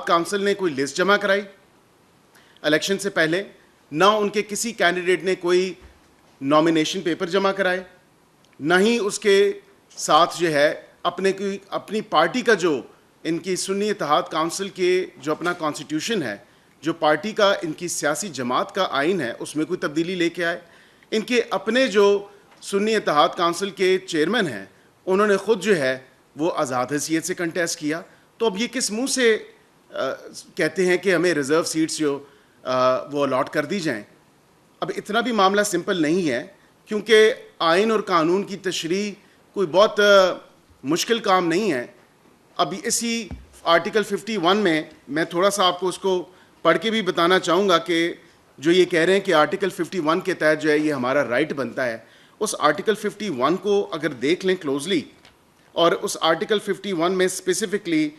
Council نے کوئی list جمع کرائی الیکشن سے پہلے, نہ ان کے کسی کینڈیڈیٹ نے کوئی نامینیشن پیپر جمع کرائے, نہ ہی اس کے ساتھ جو ہے اپنی پارٹی کا جو ان کی سنی اتحاد کونسل کے جو اپنا کانسٹیٹیوشن ہے, جو پارٹی کا ان کی سیاسی جماعت کا آئین ہے, اس میں کوئی تبدیلی لے کے آئے. ان کے اپنے جو سنی اتحاد کونسل کے چیئرمین ہیں انہوں نے خود جو ہے وہ آزاد حیثیت سے کنٹیسٹ کیا. تو اب یہ کس منہ سے کہتے ہیں کہ ہمیں ریزرو سیٹس جو وہ الاٹ کر دی جائیں؟ اب اتنا بھی معاملہ سمپل نہیں ہے, کیونکہ آئین اور قانون کی تشریح کوئی بہت مشکل کام نہیں ہے. ابھی اسی آرٹیکل 51 میں تھوڑا سا آپ کو اس کو پڑھ کے بھی بتانا چاہوں گا کہ جو یہ کہہ رہے ہیں کہ آرٹیکل 51 کے تحت جو ہے یہ ہمارا رائٹ بنتا ہے, اس آرٹیکل 51 کو اگر دیکھ لیں کلوزلی, اور اس آرٹیکل 51 میں اسپیسیفکلی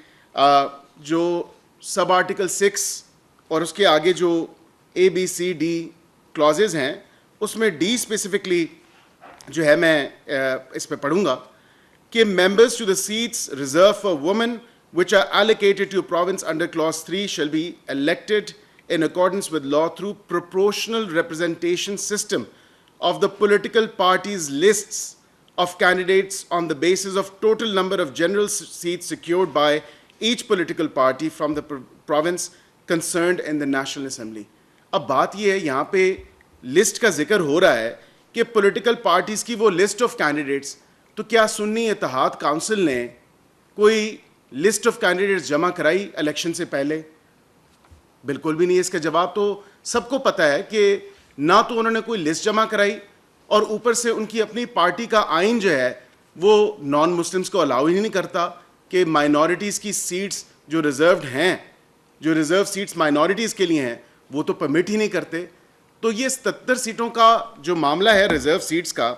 جو سب آرٹیکل 6 اور اس کے آگے جو ABCD کلازز ہیں, اس میں ڈی اسپیسیفکلی جو ہے میں اس پہ پڑھوں گا کہ members to the seats reserve for women which are allocated to a province under clause 3 shall be elected in accordance with law through proportional representation system of the political parties' lists of candidates on the basis of total number of general seats secured by each political party from the province concerned in the National Assembly. اب بات یہ ہے, یہاں پہ list کا ذکر ہو رہا ہے کہ پولیٹیکل پارٹیز کی وہ لسٹ آف کینڈیڈیٹس, تو کیا سنی اتحاد کونسل نے کوئی لسٹ آف کینڈیڈیٹس جمع کرائی الیکشن سے پہلے؟ بالکل بھی نہیں. اس کا جواب تو سب کو پتہ ہے کہ نہ تو انہوں نے کوئی لسٹ جمع کرائی, اور اوپر سے ان کی اپنی پارٹی کا آئین جو ہے وہ نان مسلمس کو الاؤ ہی نہیں کرتا کہ مائنورٹیز کی سیٹس جو ریزروڈ ہیں, جو ریزرو سیٹس مائنورٹیز کے لیے ہیں, وہ تو پرمٹ ہی نہیں کرتے. تو یہ 77 سیٹوں کا جو معاملہ ہے ریزرو سیٹس کا,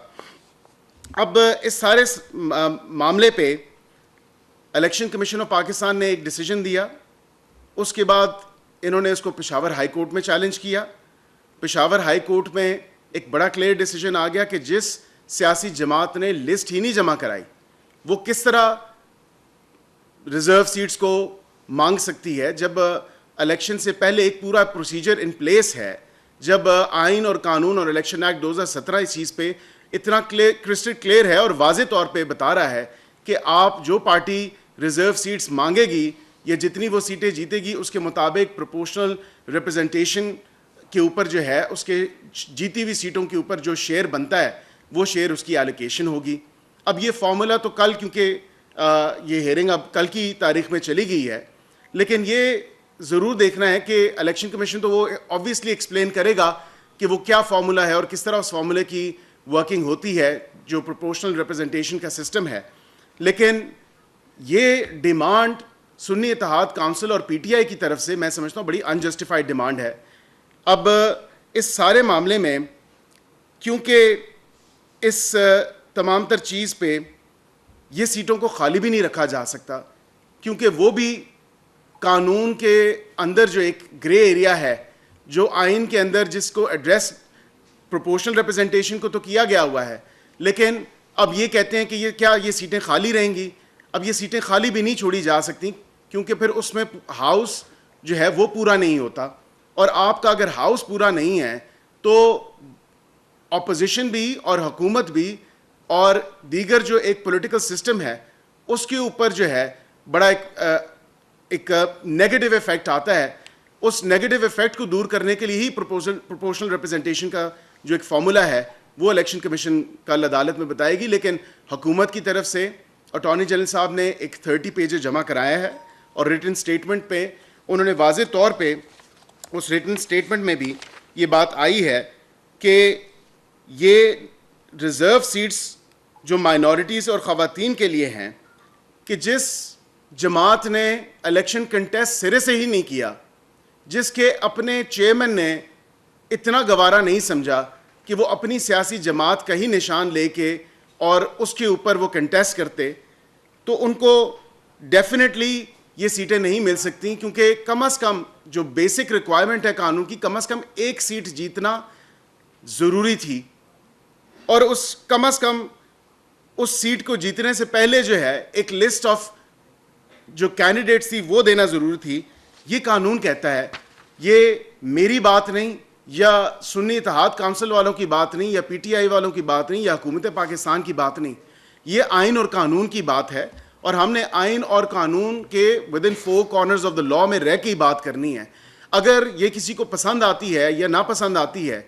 اب اس سارے معاملے پہ الیکشن کمیشن آف پاکستان نے ایک ڈیسیجن دیا. اس کے بعد انہوں نے اس کو پشاور ہائی کورٹ میں چیلنج کیا. پشاور ہائی کورٹ میں ایک بڑا کلیئر ڈیسیجن آ گیا کہ جس سیاسی جماعت نے لسٹ ہی نہیں جمع کرائی وہ کس طرح ریزرو سیٹس کو مانگ سکتی ہے, جب الیکشن سے پہلے ایک پورا پروسیجر ان پلیس ہے, جب آئین اور قانون اور الیکشن ایکٹ 2017 اس چیز پہ اتنا کرسٹل کلیئر ہے اور واضح طور پہ بتا رہا ہے کہ آپ جو پارٹی ریزرو سیٹس مانگے گی یا جتنی وہ سیٹیں جیتے گی اس کے مطابق پروپورشنل ریپرزنٹیشن کے اوپر جو ہے اس کے جیتی ہوئی سیٹوں کے اوپر جو شیئر بنتا ہے وہ شیئر اس کی ایلوکیشن ہوگی. اب یہ فارمولا تو کل, کیونکہ یہ ہیئرنگ اب کل کی تاریخ میں چلی گئی ہے, لیکن یہ ضرور دیکھنا ہے کہ الیکشن کمیشن تو وہ آبویسلی ایکسپلین کرے گا کہ وہ کیا فارمولا ہے اور کس طرح اس فارمولے کی ورکنگ ہوتی ہے جو پروپورشنل ریپرزنٹیشن کا سسٹم ہے. لیکن یہ ڈیمانڈ سنی اتحاد کونسل اور PTI کی طرف سے میں سمجھتا ہوں بڑی انجسٹیفائڈ ڈیمانڈ ہے. اب اس سارے معاملے میں کیونکہ اس تمام تر چیز پہ یہ سیٹوں کو خالی بھی نہیں رکھا جا سکتا, کیونکہ وہ بھی قانون کے اندر جو ایک گرے ایریا ہے, جو آئین کے اندر جس کو ایڈریس پروپورشنل ریپرزنٹیشن کو تو کیا گیا ہوا ہے, لیکن اب یہ کہتے ہیں کہ یہ کیا یہ سیٹیں خالی رہیں گی. اب یہ سیٹیں خالی بھی نہیں چھوڑی جا سکتی, کیونکہ پھر اس میں ہاؤس جو ہے وہ پورا نہیں ہوتا, اور آپ کا اگر ہاؤس پورا نہیں ہے تو اپوزیشن بھی اور حکومت بھی اور دیگر جو ایک پولیٹیکل سسٹم ہے اس کے اوپر جو ہے بڑا ایک نیگیٹو ایفیکٹ آتا ہے. اس نیگیٹو ایفیکٹ کو دور کرنے کے لیے ہی پروپورشنل ریپرزنٹیشن کا جو ایک فارمولا ہے وہ الیکشن کمیشن کل عدالت میں بتائے گی. لیکن حکومت کی طرف سے اٹارنی جنرل صاحب نے ایک 30 پیجز جمع کرایا ہے, اور ریٹن سٹیٹمنٹ پہ انہوں نے واضح طور پہ اس ریٹن سٹیٹمنٹ میں بھی یہ بات آئی ہے کہ یہ ریزرو سیٹس جو مائنورٹیز اور خواتین کے لیے ہیں, کہ جس جماعت نے الیکشن کنٹیسٹ سرے سے ہی نہیں کیا, جس کے اپنے چیئرمین نے اتنا گوارا نہیں سمجھا کہ وہ اپنی سیاسی جماعت کا ہی نشان لے کے اور اس کے اوپر وہ کنٹیسٹ کرتے, تو ان کو ڈیفینیٹلی یہ سیٹیں نہیں مل سکتی, کیونکہ کم از کم جو بیسک ریکوائرمنٹ ہے قانون کی, کم از کم ایک سیٹ جیتنا ضروری تھی, اور اس کم از کم اس سیٹ کو جیتنے سے پہلے جو ہے ایک لسٹ آف جو کینڈیڈیٹس تھی وہ دینا ضروری تھی. یہ قانون کہتا ہے، یہ میری بات نہیں یا سنی اتحاد کونسل والوں کی بات نہیں یا پی ٹی آئی والوں کی بات نہیں یا حکومت پاکستان کی بات نہیں، یہ آئین اور قانون کی بات ہے، اور ہم نے آئین اور قانون کے ودن 4 کارنرز آف دا لا میں رہ کے ہی بات کرنی ہے۔ اگر یہ کسی کو پسند آتی ہے یا ناپسند آتی ہے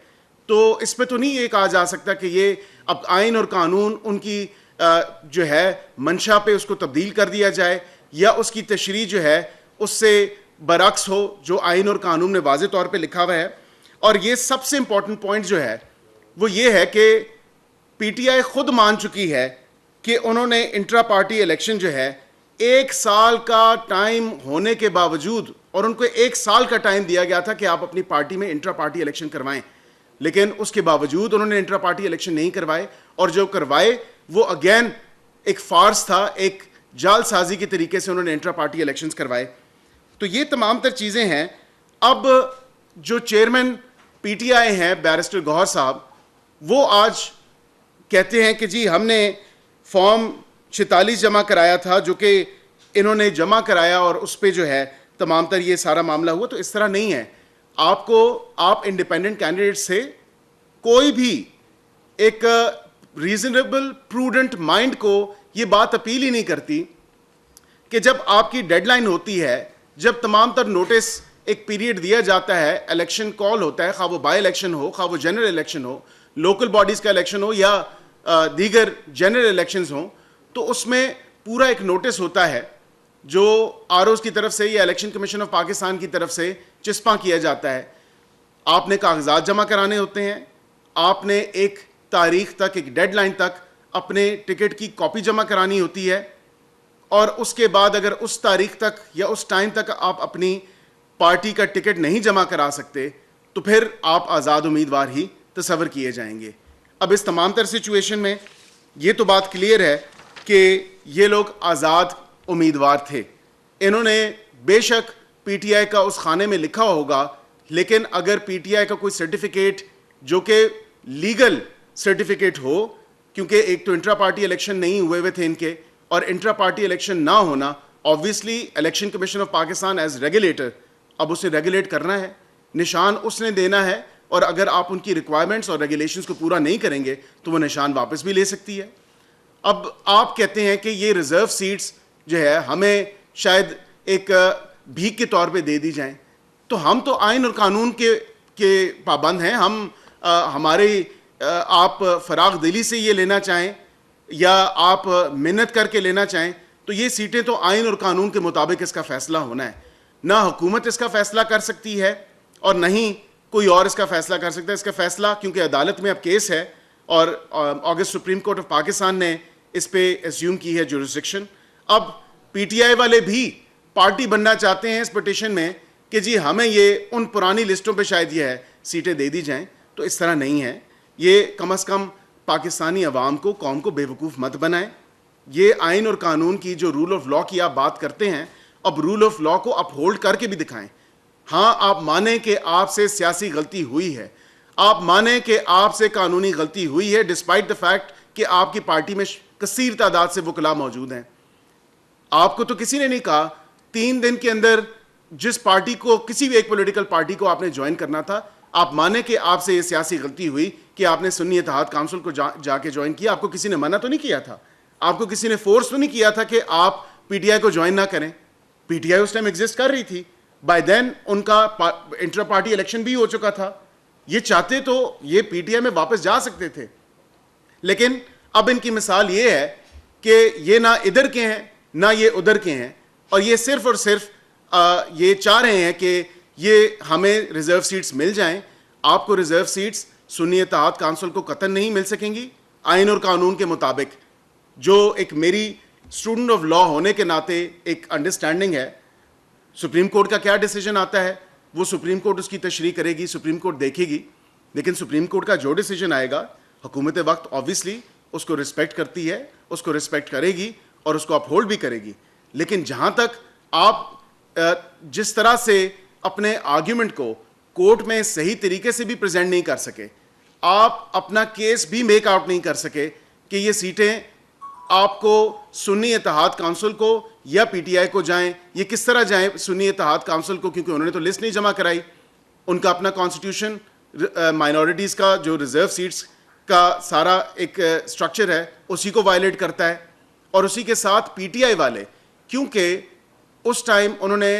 تو اس پہ تو نہیں یہ کہا جا سکتا کہ یہ اب آئین اور قانون ان کی جو ہے منشا پہ اس کو تبدیل کر دیا جائے یا اس کی تشریح جو ہے اس سے برعکس ہو جو آئین اور قانون نے واضح طور پہ لکھا ہوا ہے۔ اور یہ سب سے امپورٹنٹ پوائنٹ جو ہے وہ یہ ہے کہ پی ٹی آئی خود مان چکی ہے کہ انہوں نے انٹرا پارٹی الیکشن جو ہے 1 سال کا ٹائم ہونے کے باوجود، اور ان کو 1 سال کا ٹائم دیا گیا تھا کہ آپ اپنی پارٹی میں انٹرا پارٹی الیکشن کروائیں، لیکن اس کے باوجود انہوں نے انٹرا پارٹی الیکشن نہیں کروائے، اور جو کروائے وہ اگین ایک فارس تھا، ایک جال سازی کے طریقے سے انہوں نے انٹرا پارٹی الیکشنز کروائے۔ تو یہ تمام تر چیزیں ہیں۔ اب جو چیئرمین پی ٹی آئی ہیں بیرسٹر گوہر صاحب، وہ آج کہتے ہیں کہ جی ہم نے فارم 46 جمع کرایا تھا جو کہ انہوں نے جمع کرایا اور اس پہ جو ہے تمام تر یہ سارا معاملہ ہوا۔ تو اس طرح نہیں ہے، آپ انڈیپینڈنٹ کینڈیڈیٹ سے کوئی بھی ایک ریزنیبل پروڈنٹ مائنڈ کو یہ بات اپیل ہی نہیں کرتی کہ جب آپ کی ڈیڈ لائن ہوتی ہے، جب تمام تر نوٹس ایک پیریڈ دیا جاتا ہے، الیکشن کال ہوتا ہے، خواہ وہ بائی الیکشن ہو، خواہ وہ جنرل الیکشن ہو، لوکل باڈیز کا الیکشن ہو یا دیگر جنرل الیکشنز ہوں، تو اس میں پورا ایک نوٹس ہوتا ہے جو آر اوز کی طرف سے یا الیکشن کمیشن آف پاکستان کی طرف سے چسپاں کیا جاتا ہے۔ آپ نے کاغذات جمع کرانے ہوتے ہیں، آپ نے ایک تاریخ تک، ایک ڈیڈ لائن تک اپنے ٹکٹ کی کاپی جمع کرانی ہوتی ہے، اور اس کے بعد اگر اس تاریخ تک یا اس ٹائم تک آپ اپنی پارٹی کا ٹکٹ نہیں جمع کرا سکتے تو پھر آپ آزاد امیدوار ہی تصور کیے جائیں گے۔ اب اس تمام تر سچویشن میں یہ تو بات کلیئر ہے کہ یہ لوگ آزاد امیدوار تھے، انہوں نے بے شک پی ٹی آئی کا اس خانے میں لکھا ہوگا، لیکن اگر پی ٹی آئی کا کوئی سرٹیفکیٹ جو کہ لیگل سرٹیفکیٹ ہو، کیونکہ ایک تو انٹرا پارٹی الیکشن نہیں ہوئے ہوئے تھے ان کے، اور انٹرا پارٹی الیکشن نہ ہونا obviously election commission of Pakistan as regulator اب اسے ریگولیٹ کرنا ہے، نشان اس نے دینا ہے، اور اگر آپ ان کی ریکوائرمنٹس اور ریگولیشنز کو پورا نہیں کریں گے تو وہ نشان واپس بھی لے سکتی ہے۔ اب آپ کہتے ہیں کہ یہ ریزرو سیٹس جو ہے ہمیں شاید ایک بھیک کے طور پہ دے دی جائیں، تو ہم تو آئین اور قانون کے پابند ہیں، ہم ہماری آپ فراغ دلی سے یہ لینا چاہیں یا آپ منت کر کے لینا چاہیں تو یہ سیٹیں تو آئین اور قانون کے مطابق اس کا فیصلہ ہونا ہے، نہ حکومت اس کا فیصلہ کر سکتی ہے اور نہ ہی کوئی اور اس کا فیصلہ کر سکتا ہے۔ اس کا فیصلہ کیونکہ عدالت میں اب کیس ہے اور August supreme court of Pakistan نے اس پہ ایزیوم کی ہے جورسڈکشن۔ اب پی ٹی آئی والے بھی پارٹی بننا چاہتے ہیں اس پٹیشن میں کہ جی ہمیں یہ ان پرانی لسٹوں پہ شاید یہ ہے سیٹیں دے دی جائیں، تو اس طرح نہیں ہے۔ یہ کم از کم پاکستانی عوام کو، قوم کو بے وقوف مت بنائیں۔ یہ آئین اور قانون کی جو رول آف لا کی آپ بات کرتے ہیں، اب رول آف لا کو اپ ہولڈ کر کے بھی دکھائیں۔ ہاں آپ مانیں کہ آپ سے سیاسی غلطی ہوئی ہے، آپ مانیں کہ آپ سے قانونی غلطی ہوئی ہے ڈسپائٹ دا فیکٹ کہ آپ کی پارٹی میں کثیر تعداد سے وکلاء موجود ہیں۔ آپ کو تو کسی نے نہیں کہا 3 دن کے اندر جس پارٹی کو، کسی بھی ایک پولیٹیکل پارٹی کو آپ نے جوائن کرنا تھا، آپ مانیں کہ آپ سے یہ سیاسی غلطی ہوئی کہ آپ نے سنی اتحاد کونسل کو جا کے جوائن کیا۔ آپ کو کسی نے منع تو نہیں کیا تھا، آپ کو کسی نے فورس تو نہیں کیا تھا کہ آپ پی ٹی آئی کو جوائن نہ کریں۔ پی ٹی آئی اس ٹائم ایگزسٹ کر رہی تھی، بائی دین ان کا انٹر پارٹی الیکشن بھی ہو چکا تھا۔ یہ چاہتے تو یہ پی ٹی آئی میں واپس جا سکتے تھے، لیکن اب ان کی مثال یہ ہے کہ یہ نہ ادھر کے ہیں نہ یہ ادھر کے ہیں، اور یہ صرف اور صرف یہ چاہ رہے ہیں کہ یہ ہمیں ریزرو سیٹس مل جائیں۔ آپ کو ریزرو سیٹس سنی اتحاد کونسل کو قطعاً نہیں مل سکیں گی آئین اور قانون کے مطابق۔ جو ایک میری اسٹوڈنٹ آف لا ہونے کے ناطے ایک انڈرسٹینڈنگ ہے، سپریم کورٹ کا کیا ڈیسیجن آتا ہے وہ سپریم کورٹ اس کی تشریح کرے گی، سپریم کورٹ دیکھے گی، لیکن سپریم کورٹ کا جو ڈیسیجن آئے گا حکومت وقت آبویسلی اس کو رسپیکٹ کرتی ہے، اس کو رسپیکٹ کرے گی اور اس کو اپ ہولڈ بھی کرے گی۔ لیکن جہاں تک آپ جس طرح سے اپنے آرگیومنٹ کو کورٹ میں صحیح طریقے سے بھی پریزنٹ نہیں کر سکے، آپ اپنا کیس بھی میک آؤٹ نہیں کر سکے کہ یہ سیٹیں آپ کو سنی اتحاد کونسل کو یا پی ٹی آئی کو جائیں, یہ کس طرح جائیں سنی اتحاد کونسل کو, کیونکہ انہوں نے تو لسٹ نہیں جمع کرائی. ان کا اپنا کانسٹیٹیوشن مائنورٹیز کا جو ریزرو سیٹس کا سارا ایک اسٹرکچر ہے اسی کو وائلیٹ کرتا ہے. اور اسی کے ساتھ پی ٹی آئی والے, کیونکہ اس ٹائم انہوں نے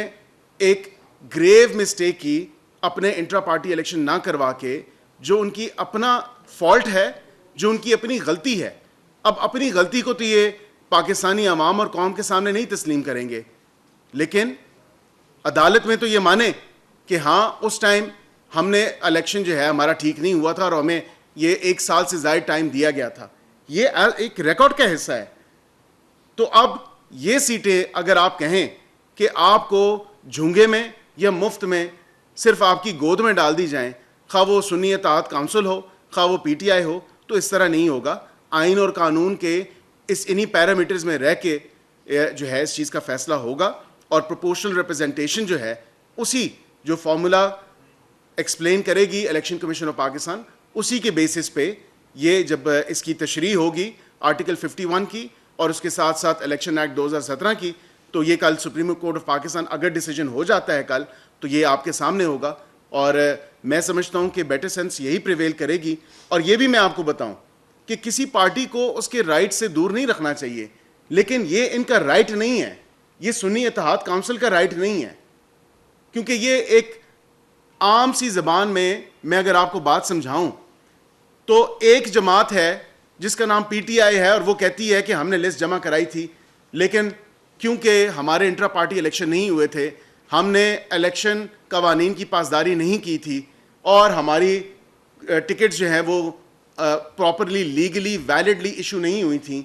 ایک گریو مسٹیک کی اپنے انٹرا پارٹی الیکشن نہ کروا کے, جو ان کی اپنا فالٹ ہے, جو ان کی اپنی غلطی ہے. اب اپنی غلطی کو تو یہ پاکستانی عوام اور قوم کے سامنے نہیں تسلیم کریں گے, لیکن عدالت میں تو یہ مانے کہ ہاں اس ٹائم ہم نے الیکشن جو ہے ہمارا ٹھیک نہیں ہوا تھا اور ہمیں یہ 1 سال سے زائد ٹائم دیا گیا تھا. یہ ایک ریکارڈ کا حصہ ہے. تو اب یہ سیٹیں اگر آپ کہیں کہ آپ کو جھونگے میں یا مفت میں صرف آپ کی گود میں ڈال دی جائیں, خواہ وہ سنی اتحاد کونسل ہو خواہ وہ پی ٹی آئی ہو, تو اس طرح نہیں ہوگا. آئین اور قانون کے انہی پیرامیٹرز میں رہ کے جو ہے اس چیز کا فیصلہ ہوگا, اور پروپورشنل ریپرزنٹیشن جو ہے اسی جو فارمولا ایکسپلین کرے گی الیکشن کمیشن آف پاکستان, اسی کے بیسس پہ یہ جب اس کی تشریح ہوگی آرٹیکل 51 کی اور اس کے ساتھ ساتھ الیکشن ایکٹ 2017 کی, تو یہ کل سپریم کورٹ آف پاکستان اگر ڈیسیجن ہو جاتا ہے کل, تو یہ آپ کے سامنے ہوگا. اور میں سمجھتا ہوں کہ بیٹر سینس یہی پریویل کرے گی. اور یہ بھی میں آپ کو بتاؤں کہ کسی پارٹی کو اس کے رائٹ سے دور نہیں رکھنا چاہیے, لیکن یہ ان کا رائٹ نہیں ہے, یہ سنی اتحاد کونسل کا رائٹ نہیں ہے. کیونکہ یہ ایک عام سی زبان میں اگر آپ کو بات سمجھاؤں تو ایک جماعت ہے جس کا نام پی ٹی آئی ہے, اور وہ کہتی ہے کہ ہم نے لسٹ جمع کرائی تھی, لیکن کیونکہ ہمارے انٹرا پارٹی الیکشن نہیں ہوئے تھے, ہم نے الیکشن قوانین کی پاسداری نہیں کی تھی, اور ہماری ٹکٹ جو ہیں وہ پراپرلی لیگلی ویلڈلی ایشو نہیں ہوئی تھیں,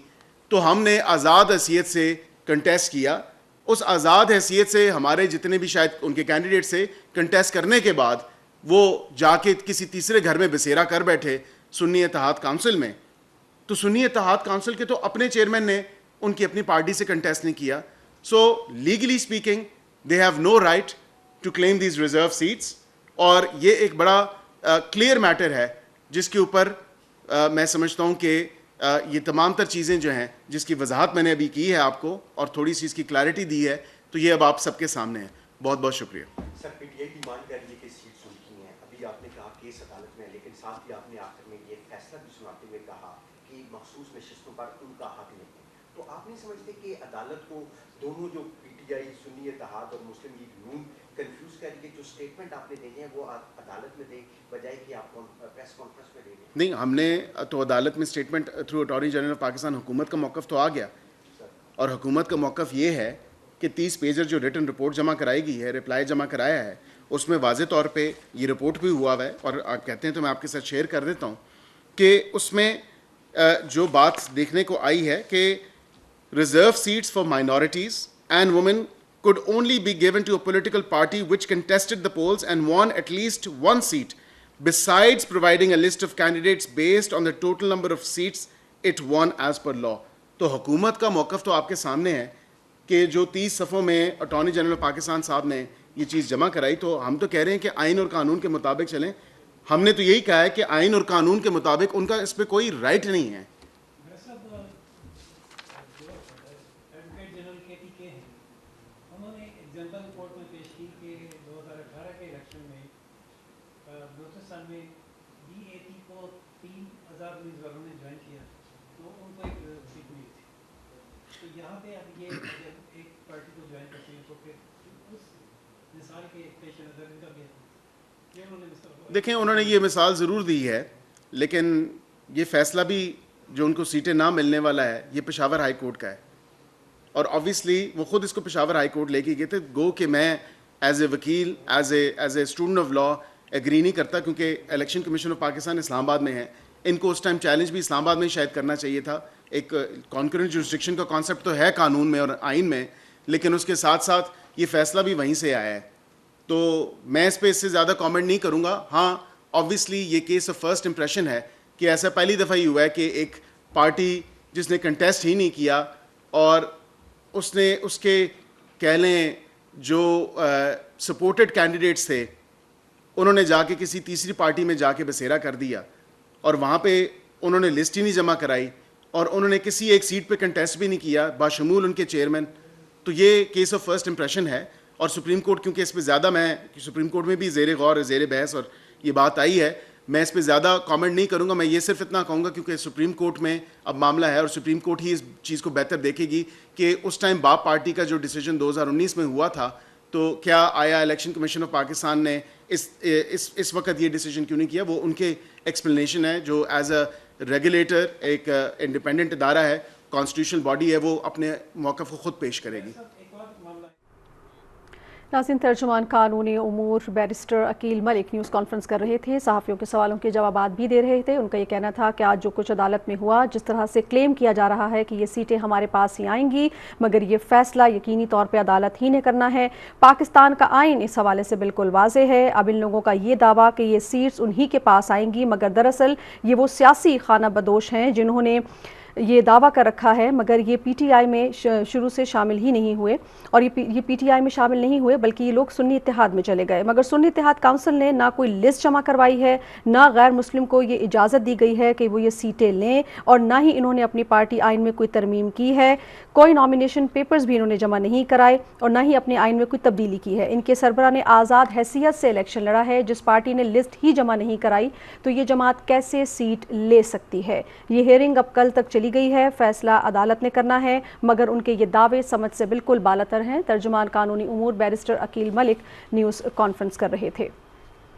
تو ہم نے آزاد حیثیت سے کنٹیسٹ کیا. اس آزاد حیثیت سے ہمارے جتنے بھی شاید ان کے کینڈیڈیٹ سے کنٹیسٹ کرنے کے بعد وہ جا کے کسی تیسرے گھر میں بسیرا کر بیٹھے سنی اتحاد کونسل میں. تو سنی اتحاد کونسل کے تو اپنے چیئرمین نے ان کی اپنی پارٹی سے کنٹیسٹ نہیں کیا. So legally speaking they have no right to claim these reserve seats. اور یہ ایک بڑا کلیئر میٹر ہے جس کے اوپر میں سمجھتا ہوں کہ یہ تمام تر چیزیں جو ہیں جس کی وضاحت میں نے ابھی کی ہے آپ کو اور تھوڑی سی اس کی کلیئرٹی دی ہے, تو یہ اب آپ سب کے سامنے ہے. بہت بہت شکریہ. سر پی ٹی آئی کی مان کر یہ کہ سیٹ سن کی ہیں, ابھی آپ نے کہا کیس عدالت میں, لیکن ساتھ ہی آپ نے آخر میں یہ فیصلہ بھی سناتے ہوئے کہا کہ مخصوص نشستوں پر ان کا حق نہیں ہے. تو آپ نہیں سمجھتے کہ عدالت کو دونوں جو پی ٹی آئی سنی اتحاد اور مسلم لیگ نون کنفیوز کر کے جو اسٹیٹمنٹ آپ نے دینے ہیں وہ عدالت میں دیں بجائے کہ آپ پریس کانفرنس میں دے دیں؟ نہیں, ہم نے تو عدالت میں statement through attorney general of Pakistan, حکومت کا موقف تو آ گیا, اور حکومت کا موقف یہ ہے کہ 30 پیجر جو ریٹن رپورٹ جمع کرائی گئی ہے, رپلائی جمع کرایا ہے, اس میں واضح طور پہ یہ رپورٹ بھی ہوا ہے, اور آپ کہتے ہیں تو میں آپ کے ساتھ شیئر کر دیتا ہوں کہ اس میں جو بات دیکھنے کو آئی ہے کہ reserve seats for minorities and women could only be given to a political party which contested the polls and won at least one seat, besides providing a list of candidates based on the total number of seats it won as per law. تو حکومت کا موقف تو آپ کے سامنے ہے کہ جو 30 صفحوں میں اٹارنی جنرل پاکستان صاحب نے یہ چیز جمع کرائی, تو ہم تو کہہ رہے ہیں کہ آئین اور قانون کے مطابق چلیں. ہم نے تو یہی کہا ہے کہ آئین اور قانون کے مطابق ان کا اس پہ کوئی رائٹ نہیں ہے. دیکھیں, انہوں نے یہ مثال ضرور دی ہے, لیکن یہ فیصلہ بھی جو ان کو سیٹیں نہ ملنے والا ہے یہ پشاور ہائی کورٹ کا ہے, اور آبویسلی وہ خود اس کو پشاور ہائی کورٹ لے کے گئے تھے. گو کہ میں ایز اے وکیل as a student of law agree نہیں کرتا, کیونکہ election commission of Pakistan Islamabad میں ہے. ان کو اس ٹائم چیلنج بھی اسلام آباد میں شاید کرنا چاہیے تھا. ایک کانکرنٹ جورسڈکشن کا کانسیپٹ تو ہے قانون میں اور آئین میں, لیکن اس کے ساتھ ساتھ یہ فیصلہ بھی وہیں سے آیا ہے. تو میں اس پہ اس سے زیادہ کامنٹ نہیں کروں گا. ہاں آبویسلی یہ کیس آف فرسٹ امپریشن ہے کہ ایسا پہلی دفعہ ہی ہوا ہے کہ ایک پارٹی جس نے کنٹیسٹ ہی نہیں کیا اور اس نے اس کے کہہ لیں جو سپورٹڈ کینڈیڈیٹس تھے انہوں نے جا کے کسی تیسری پارٹی میں جا کے بسیرا کر دیا, اور وہاں پہ انہوں نے لسٹ ہی نہیں جمع کرائی, اور انہوں نے کسی ایک سیٹ پہ کنٹیسٹ بھی نہیں کیا باشمول ان کے چیئرمین. تو یہ کیس آف فرسٹ امپریشن ہے. اور سپریم کورٹ کیونکہ اس پہ زیادہ سپریم کورٹ میں بھی زیر غور زیر بحث اور یہ بات آئی ہے, میں اس پہ زیادہ کامنٹ نہیں کروں گا. میں یہ صرف اتنا کہوں گا کیونکہ سپریم کورٹ میں اب معاملہ ہے اور سپریم کورٹ ہی اس چیز کو بہتر دیکھے گی کہ اس ٹائم باپ پارٹی کا جو ڈیسیجن 2019 میں ہوا تھا, تو کیا آیا الیکشن کمیشن آف پاکستان نے اس وقت یہ ڈیسیجن کیوں نہیں کیا. وہ ان کے ایکسپلینیشن ہے جو ایز اے ریگولیٹر ایک انڈیپینڈنٹ ادارہ ہے, کانسٹیٹیوشنل باڈی ہے, وہ اپنے موقف کو خود پیش کرے گی. ناظرین, ترجمان قانونی امور بیرسٹر عقیل ملک نیوز کانفرنس کر رہے تھے, صحافیوں کے سوالوں کے جوابات بھی دے رہے تھے. ان کا یہ کہنا تھا کہ آج جو کچھ عدالت میں ہوا, جس طرح سے کلیم کیا جا رہا ہے کہ یہ سیٹیں ہمارے پاس ہی آئیں گی, مگر یہ فیصلہ یقینی طور پہ عدالت ہی نے کرنا ہے. پاکستان کا آئین اس حوالے سے بالکل واضح ہے. اب ان لوگوں کا یہ دعویٰ کہ یہ سیٹس انہی کے پاس آئیں گی, مگر دراصل یہ وہ سیاسی خانہ بدوش ہیں جنہوں نے یہ دعویٰ کر رکھا ہے, مگر یہ پی ٹی آئی میں شروع سے شامل ہی نہیں ہوئے. اور یہ پی ٹی آئی میں شامل نہیں ہوئے بلکہ یہ لوگ سنی اتحاد میں چلے گئے. مگر سنی اتحاد کونسل نے نہ کوئی لسٹ جمع کروائی ہے, نہ غیر مسلم کو یہ اجازت دی گئی ہے کہ وہ یہ سیٹیں لیں, اور نہ ہی انہوں نے اپنی پارٹی آئین میں کوئی ترمیم کی ہے. کوئی نامینیشن پیپرز بھی انہوں نے جمع نہیں کرائے اور نہ ہی اپنے آئین میں کوئی تبدیلی کی ہے. ان کے سربراہ نے آزاد حیثیت سے الیکشن لڑا ہے. جس پارٹی نے لسٹ ہی جمع نہیں کرائی تو یہ جماعت کیسے سیٹ لے سکتی ہے. یہ ہیئرنگ اب کل تک چلی گئی ہے, فیصلہ عدالت نے کرنا ہے, مگر ان کے یہ دعوے سمجھ سے بالکل بالاتر ہیں. ترجمان قانونی امور بیرسٹر عقیل ملک نیوز کانفرنس کر رہے تھے.